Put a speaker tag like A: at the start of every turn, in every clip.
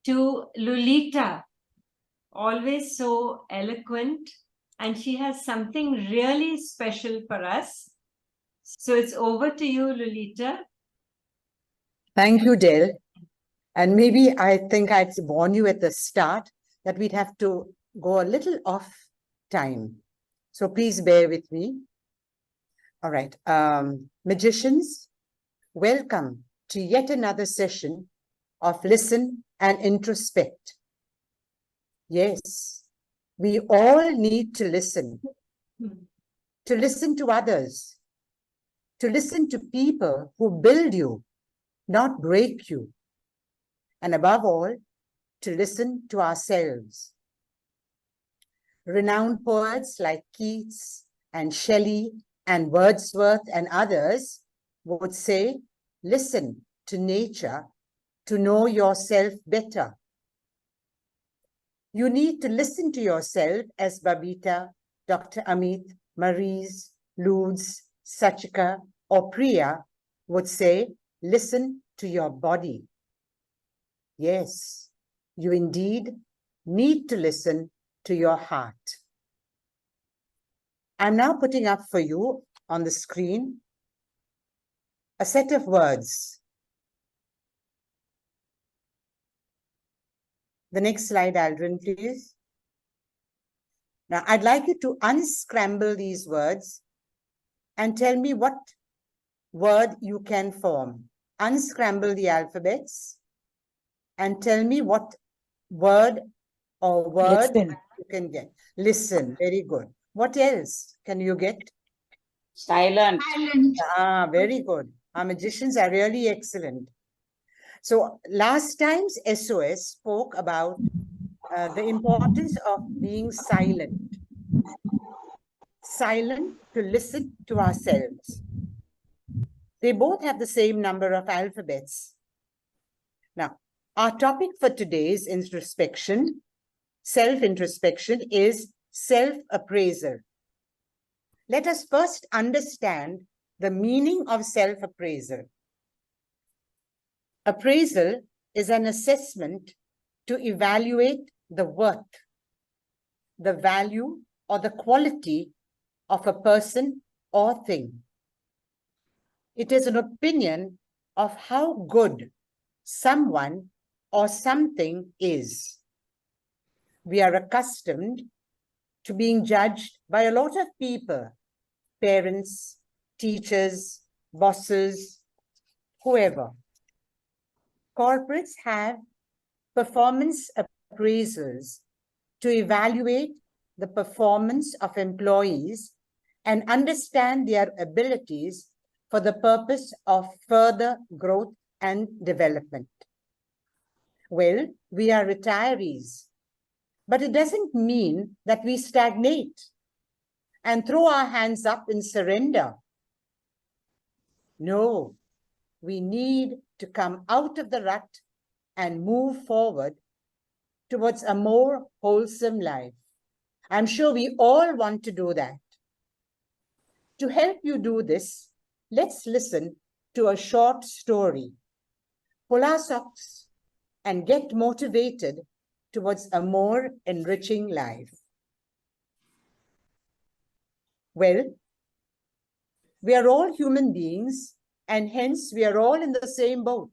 A: to Lulita, always so eloquent, and she has something really special for us. So it's over to you, Lulita.
B: Thank you, Del. And maybe I think I'd warn you at the start that we'd have to go a little off time. So please bear with me. All right. Magicians, welcome to yet another session of Listen and Introspect. Yes, we all need to listen to others, to listen to people who build you, not break you. And above all, to listen to ourselves. Renowned poets like Keats and Shelley and Wordsworth and others would say, listen to nature to know yourself better. You need to listen to yourself, as Babita, Dr. Amit, Maries, Lourdes, Sachika, or Priya would say, listen to your body. Yes, you indeed need to listen to your heart. I'm now putting up for you on the screen a set of words. The next slide, Aldrin, please. Now, I'd like you to unscramble these words and tell me what word you can form. Unscramble the alphabets and tell me what word or word you can get. Listen, very good. What else can you get?
C: Silent.
B: Ah, very good. Our magicians are really excellent. So last time's SOS spoke about the importance of being silent. Silent to listen to ourselves. They both have the same number of alphabets. Now, our topic for today's introspection, self-introspection, is self-appraisal. Let us first understand the meaning of self-appraisal. Appraisal is an assessment to evaluate the worth, the value, or the quality of a person or thing. It is an opinion of how good someone or something is. We are accustomed to being judged by a lot of people, parents, teachers, bosses, whoever. Corporates have performance appraisals to evaluate the performance of employees and understand their abilities for the purpose of further growth and development. Well, we are retirees, but it doesn't mean that we stagnate and throw our hands up in surrender. No, we need to come out of the rut and move forward towards a more wholesome life. I'm sure we all want to do that. To help you do this, let's listen to a short story. Pull our socks and get motivated towards a more enriching life. Well, we are all human beings, and hence we are all in the same boat.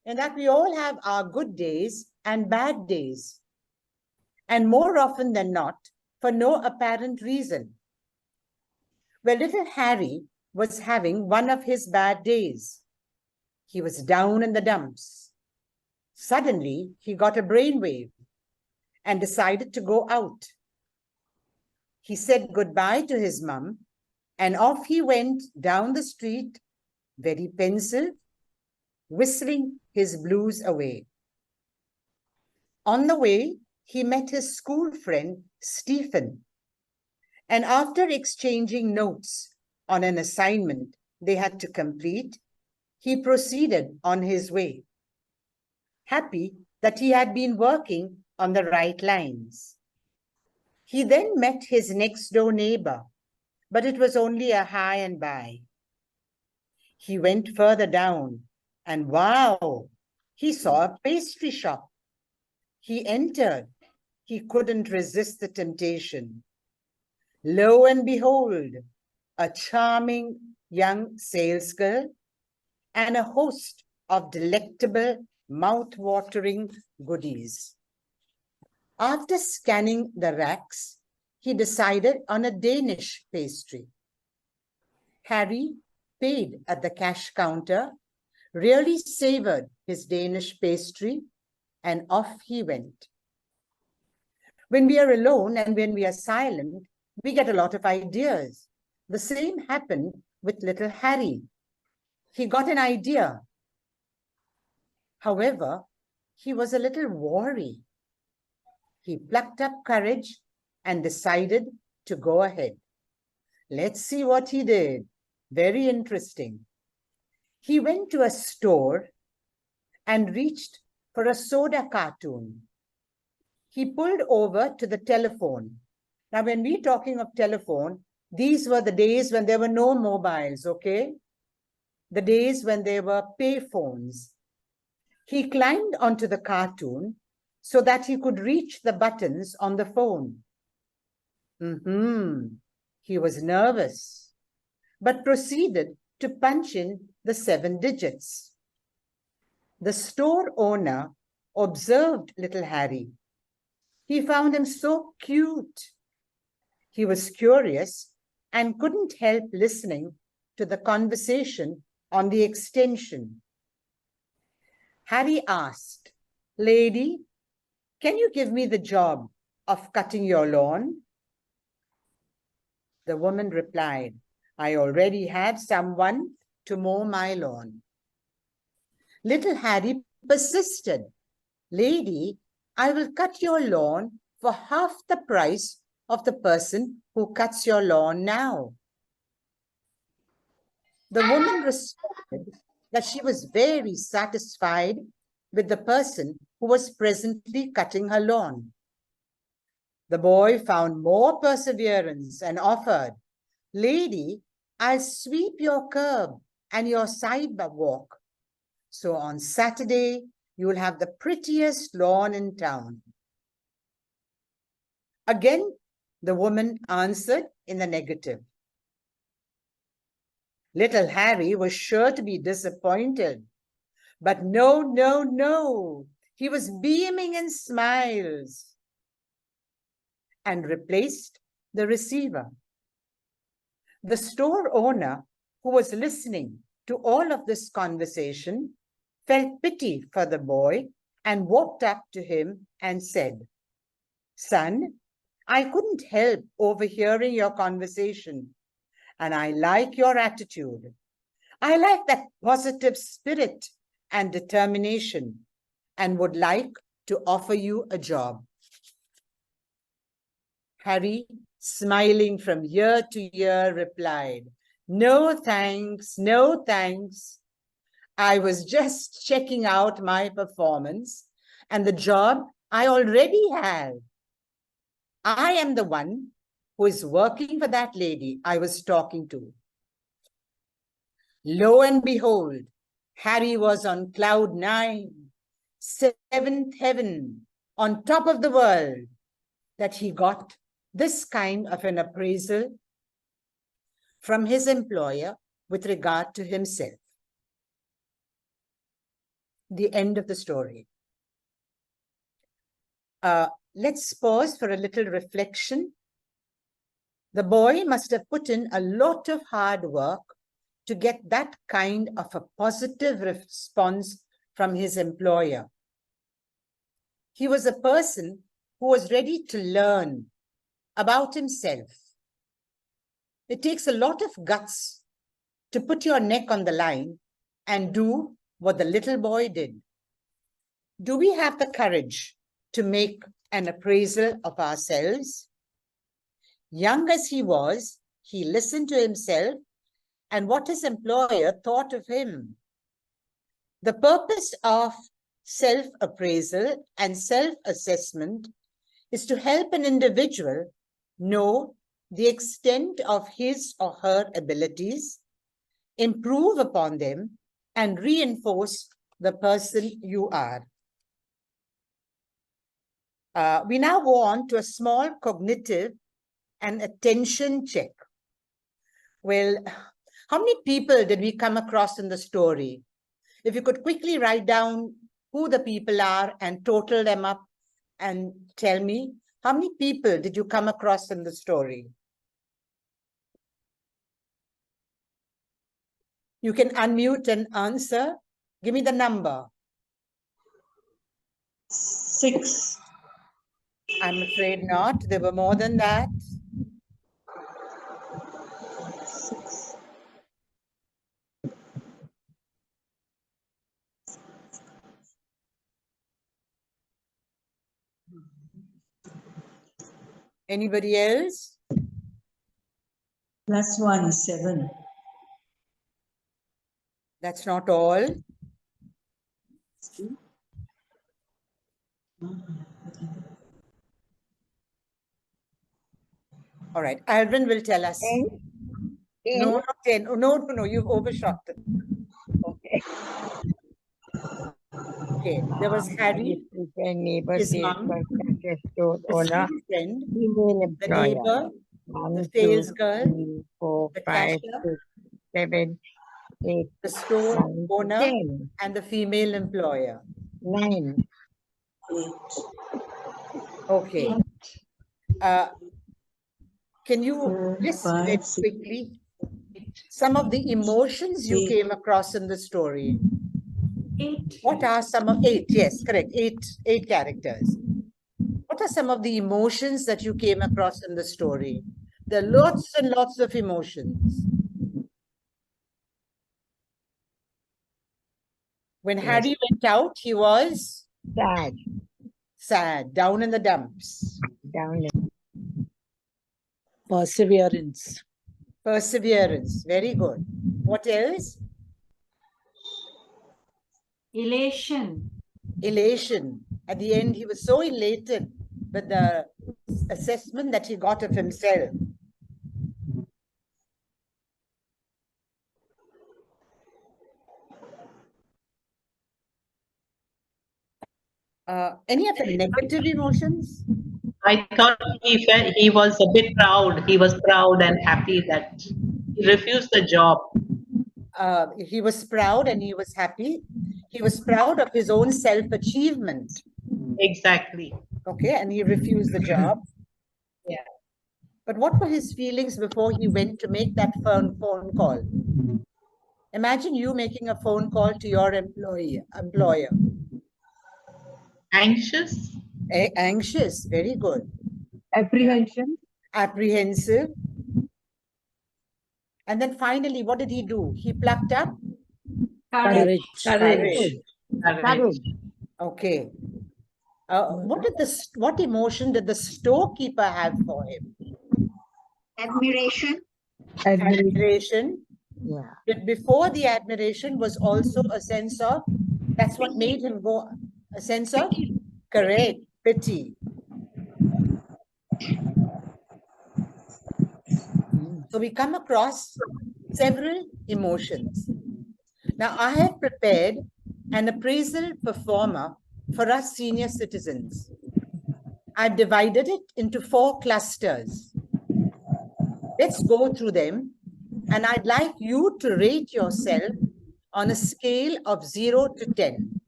B: In that we all have our good days and bad days, and more often than not, for no apparent reason. Well, little Harry was having one of his bad days. He was down in the dumps. Suddenly, he got a brainwave and decided to go out. He said goodbye to his mum, and off he went down the street, very pensive, whistling his blues away. On the way, he met his school friend, Stephen, and after exchanging notes on an assignment they had to complete, he proceeded on his way, happy that he had been working on the right lines. He then met his next-door neighbor, but it was only a hi and bye. He went further down, and wow, he saw a pastry shop He entered. He couldn't resist the temptation. Lo and behold, a charming young salesgirl and a host of delectable, mouth-watering goodies. After scanning the racks, he decided on a Danish pastry. Harry paid at the cash counter, really savored his Danish pastry, and off he went. When we are alone and when we are silent, we get a lot of ideas. The same happened with little Harry. He got an idea. However, he was a little wary. He plucked up courage and decided to go ahead. Let's see what he did. Very interesting. He went to a store and reached for a soda cartoon. He pulled over to the telephone. Now, when we're talking of telephone, these were the days when there were no mobiles, okay? The days when there were pay phones. He climbed onto the cartoon so that he could reach the buttons on the phone. He was nervous, but proceeded to punch in the 7 digits. The store owner observed little Harry. He found him so cute. He was curious and couldn't help listening to the conversation on the extension. Harry asked, "Lady, can you give me the job of cutting your lawn?" The woman replied, "I already have someone to mow my lawn." Little Harry persisted, "Lady, I will cut your lawn for half the price of the person who cuts your lawn now." The woman responded that she was very satisfied with the person who was presently cutting her lawn. The boy found more perseverance and offered, "Lady, I'll sweep your curb and your sidewalk. So on Saturday, you'll have the prettiest lawn in town." Again, the woman answered in the negative. Little Harry was sure to be disappointed. But no. He was beaming in smiles and replaced the receiver. The store owner, who was listening to all of this conversation, felt pity for the boy and walked up to him and said, "Son, I couldn't help overhearing your conversation, and I like your attitude. I like that positive spirit and determination, and would like to offer you a job." Harry, smiling from ear to ear, replied, "No thanks, no thanks. I was just checking out my performance and the job I already have. I am the one who is working for that lady I was talking to." Lo and behold, Harry was on cloud 9, 7th heaven, on top of the world, that he got this kind of an appraisal from his employer with regard to himself. The end of the story. Let's pause for a little reflection. The boy must have put in a lot of hard work to get that kind of a positive response from his employer. He was a person who was ready to learn about himself. It takes a lot of guts to put your neck on the line and do what the little boy did. Do we have the courage to make an appraisal of ourselves? Young as he was, he listened to himself and what his employer thought of him. The purpose of self-appraisal and self-assessment is to help an individual know the extent of his or her abilities, improve upon them, and reinforce the person you are. We now go on to a small cognitive and attention check. Well, how many people did we come across in the story? If you could quickly write down who the people are and total them up and tell me, how many people did you come across in the story? You can unmute and answer. Give me the number.
D: 6.
B: I'm afraid not. There were more than that.
D: 6.
B: Anybody else?
D: +1, 7.
B: That's not all. All right, Alvin will tell us.
C: 10.
B: No, not 10. Oh, no, you've overshot it. Okay, there was Harry, his mom,
C: Store
B: the
C: owner,
B: school friend,
C: female
B: the
C: employer.
B: neighbor,
C: 1,
B: the
C: 2,
B: sales girl,
C: 3, 4,
B: the
C: 5,
B: cashier,
C: 6, 7, 8,
B: the store
C: 9,
B: owner,
C: 10,
B: and the female employer.
C: 9.
D: 8.
B: Okay. Can you
D: 4,
B: list
D: 5,
B: very
D: 6.
B: quickly some of the emotions you
D: 8.
B: came across in the story?
A: 8.
B: What are some of 8? Yes, correct. Eight characters. What are some of the emotions that you came across in the story? There are lots and lots of emotions. When Harry went out, he was
C: Sad.
B: sad, down in the dumps.
C: Down.
E: Perseverance.
B: Perseverance, very good. What else?
A: Elation.
B: Elation. At the end, he was so elated with the assessment that he got of himself. Any of the negative emotions?
F: I thought he was a bit proud. He was proud and happy that he refused the job.
B: He was proud and he was happy. He was proud of his own self-achievement.
F: Exactly.
B: Okay, and he refused the job.
F: Yeah.
B: But what were his feelings before he went to make that phone call? Imagine you making a phone call to your employer.
F: Anxious?
B: Anxious, very good.
C: Apprehension.
B: Apprehensive. And then finally, what did he do? He plucked up
A: Courage.
B: courage.
F: Courage.
B: Okay. What emotion did the storekeeper have for him?
C: Admiration.
B: Admiration.
C: Yeah.
B: But before the admiration was also a sense of, that's what made him go, a sense of, correct, pity. So we come across several emotions. Now I have prepared an appraisal performer for us senior citizens. I've divided it into 4 clusters. Let's go through them. And I'd like you to rate yourself on a scale of 0 to 10.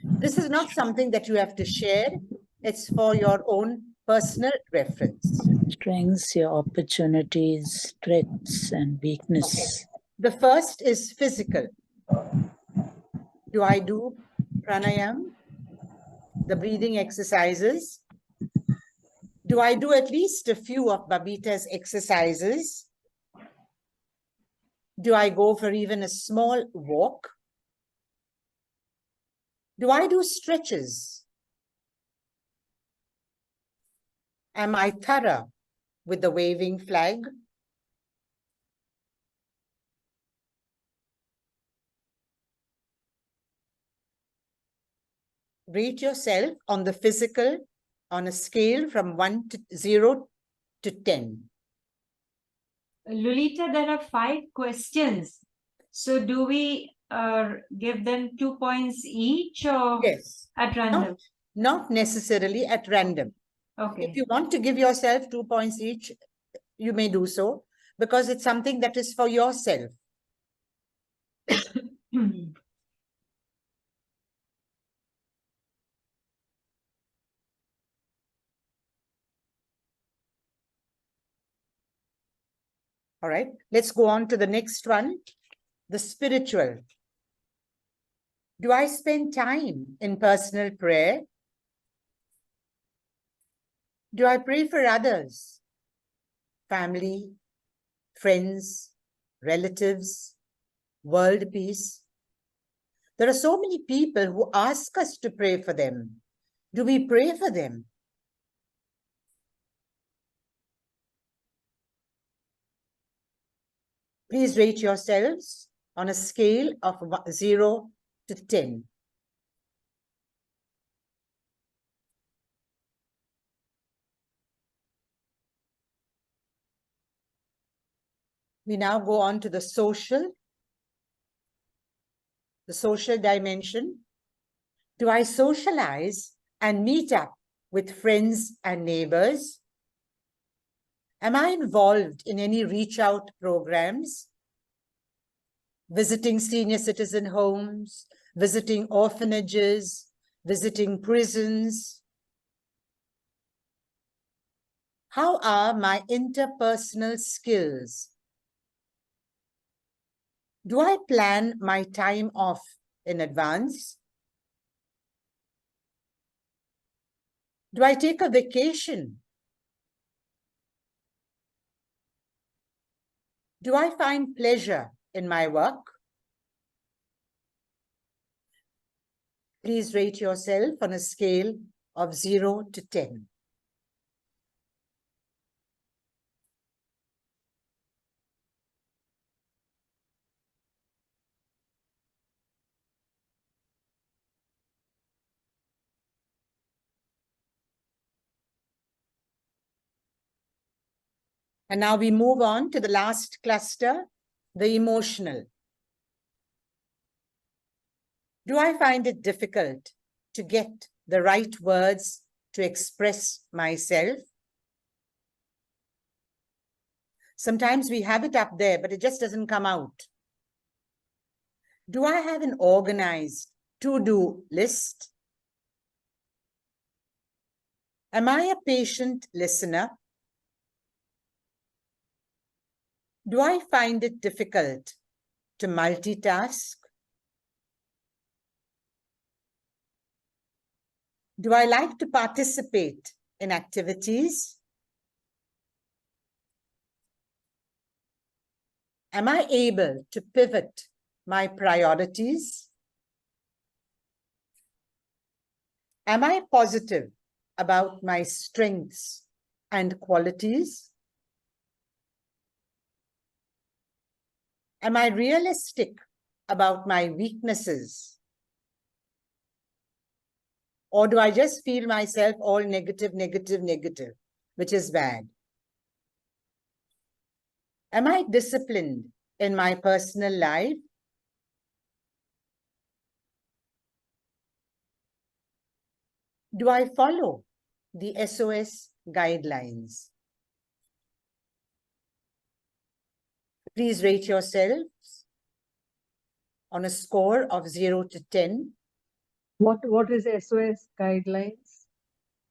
B: This is not something that you have to share. It's for your own personal reference.
E: Strengths, your opportunities, strengths, and weakness.
B: The first is physical. Do I do pranayam? The breathing exercises? Do I do at least a few of Babita's exercises? Do I go for even a small walk? Do I do stretches? Am I thorough with the waving flag? Rate yourself on the physical on a scale from 0 to 10.
A: Lulita, there are 5 questions. So do we give them 2 points each or
B: Yes.
A: at random?
B: not necessarily at random.
A: Okay.
B: If you want to give yourself 2 points each, you may do so, because it's something that is for yourself. All right, let's go on to the next one, the spiritual. Do I spend time in personal prayer? Do I pray for others? Family, friends, relatives, world peace? There are so many people who ask us to pray for them. Do we pray for them? Please rate yourselves on a scale of 0 to 10. We now go on to the social dimension. Do I socialize and meet up with friends and neighbors? Am I involved in any reach out programs? Visiting senior citizen homes, visiting orphanages, visiting prisons? How are my interpersonal skills? Do I plan my time off in advance? Do I take a vacation? Do I find pleasure in my work? Please rate yourself on a scale of 0 to 10. And now we move on to the last cluster, the emotional. Do I find it difficult to get the right words to express myself? Sometimes we have it up there, but it just doesn't come out. Do I have an organized to-do list? Am I a patient listener? Do I find it difficult to multitask? Do I like to participate in activities? Am I able to pivot my priorities? Am I positive about my strengths and qualities? Am I realistic about my weaknesses? Or do I just feel myself all negative, negative, negative, which is bad? Am I disciplined in my personal life? Do I follow the SOS guidelines? Please rate yourselves on a score of 0 to 10.
C: What is SOS guidelines?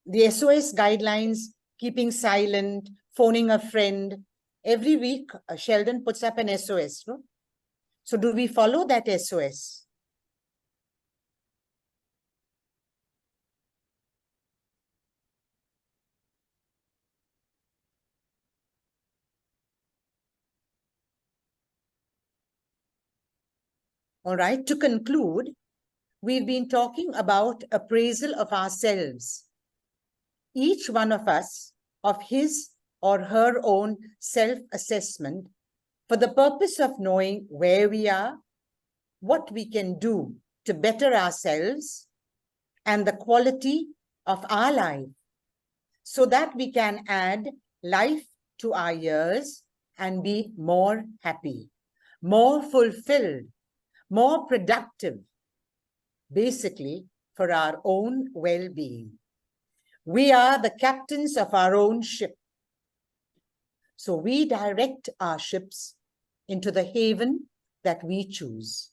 B: The SOS guidelines, keeping silent, phoning a friend. Every week, Sheldon puts up an SOS. No? So do we follow that SOS? All right, to conclude, we've been talking about appraisal of ourselves. Each one of us of his or her own self-assessment for the purpose of knowing where we are, what we can do to better ourselves and the quality of our life, so that we can add life to our years and be more happy, more fulfilled, more productive, basically for our own well-being. We are the captains of our own ship. So we direct our ships into the haven that we choose.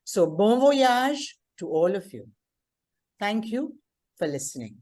B: So bon voyage to all of you. Thank you for listening.